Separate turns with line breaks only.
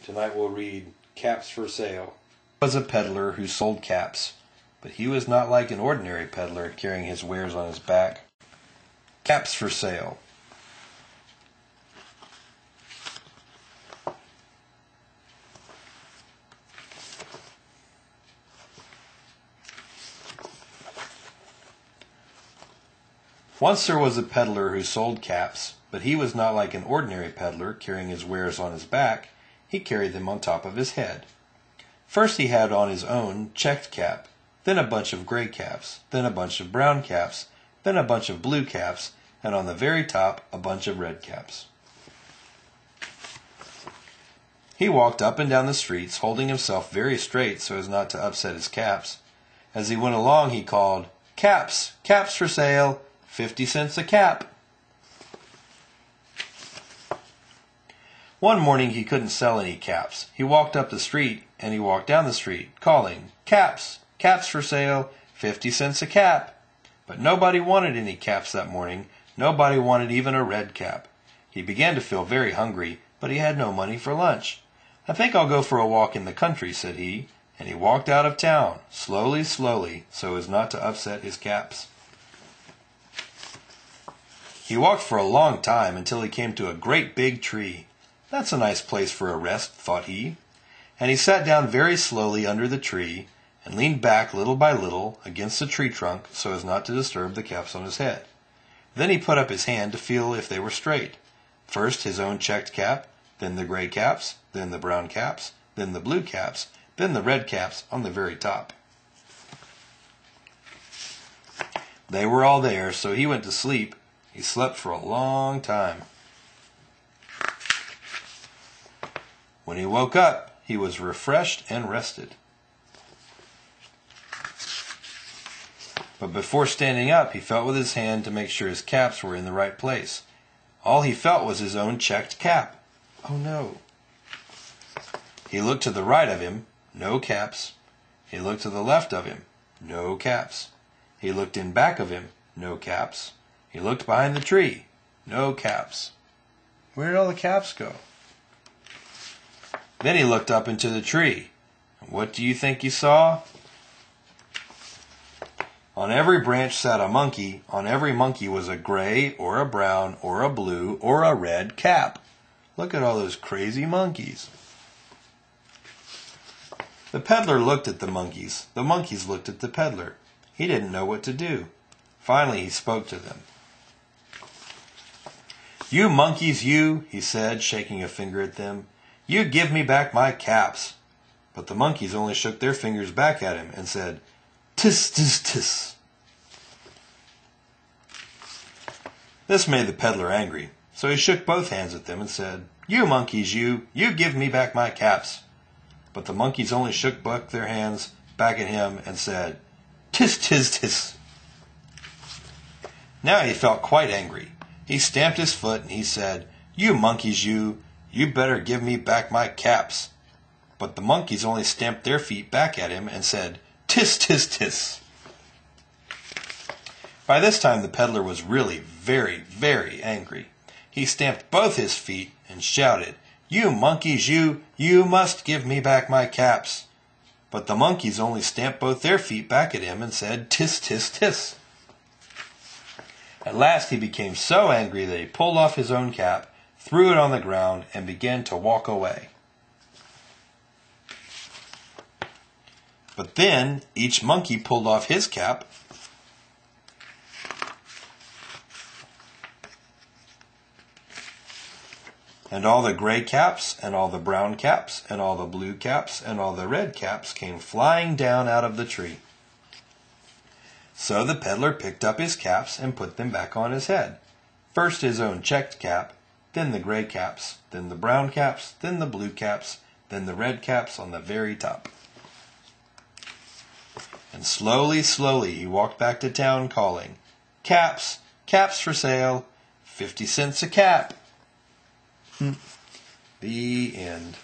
Tonight we'll read Caps for Sale. There was a peddler who sold caps, but he was not like an ordinary peddler carrying his wares on his back. Caps for sale. Once there was a peddler who sold caps, but he was not like an ordinary peddler carrying his wares on his back. He carried them on top of his head. First he had on his own checked cap, then a bunch of gray caps, then a bunch of brown caps, then a bunch of blue caps, and on the very top a bunch of red caps. He walked up and down the streets, holding himself very straight so as not to upset his caps. As he went along he called, "Caps! Caps for sale! 50 cents a cap!" One morning he couldn't sell any caps. He walked up the street and he walked down the street, calling, "Caps! Caps for sale! 50 cents a cap!" But nobody wanted any caps that morning. Nobody wanted even a red cap. He began to feel very hungry, but he had no money for lunch. "I think I'll go for a walk in the country," said he, and he walked out of town, slowly, slowly, so as not to upset his caps. He walked for a long time until he came to a great big tree. "That's a nice place for a rest," thought he, and he sat down very slowly under the tree and leaned back little by little against the tree trunk so as not to disturb the caps on his head. Then he put up his hand to feel if they were straight. First his own checked cap, then the gray caps, then the brown caps, then the blue caps, then the red caps on the very top. They were all there, so he went to sleep. He slept for a long time. When he woke up, he was refreshed and rested. But before standing up, he felt with his hand to make sure his caps were in the right place. All he felt was his own checked cap. Oh no! He looked to the right of him, no caps. He looked to the left of him, no caps. He looked in back of him, no caps. He looked behind the tree, no caps. Where did all the caps go? Then he looked up into the tree. What do you think he saw? On every branch sat a monkey. On every monkey was a gray or a brown or a blue or a red cap. Look at all those crazy monkeys. The peddler looked at the monkeys. The monkeys looked at the peddler. He didn't know what to do. Finally he spoke to them. "You monkeys, you," he said, shaking a finger at them. "You give me back my caps." But the monkeys only shook their fingers back at him and said, "Tis, tis, tis." This made the peddler angry, so he shook both hands at them and said, "You monkeys, you give me back my caps." But the monkeys only shook back their hands back at him and said, "Tis, tis, tis." Now he felt quite angry. He stamped his foot and he said, "You monkeys, you better give me back my caps." But the monkeys only stamped their feet back at him and said, "Tis, tis, tis." By this time the peddler was really very, very angry. He stamped both his feet and shouted, "You monkeys, you must give me back my caps." But the monkeys only stamped both their feet back at him and said, "Tis, tis, tis." At last he became so angry that he pulled off his own cap, threw it on the ground, and began to walk away. But then each monkey pulled off his cap, and all the gray caps, and all the brown caps, and all the blue caps, and all the red caps came flying down out of the tree. So the peddler picked up his caps and put them back on his head. First his own checked cap, then the gray caps, then the brown caps, then the blue caps, then the red caps on the very top. And slowly, slowly he walked back to town calling, "Caps! Caps for sale! 50 cents a cap!" The end.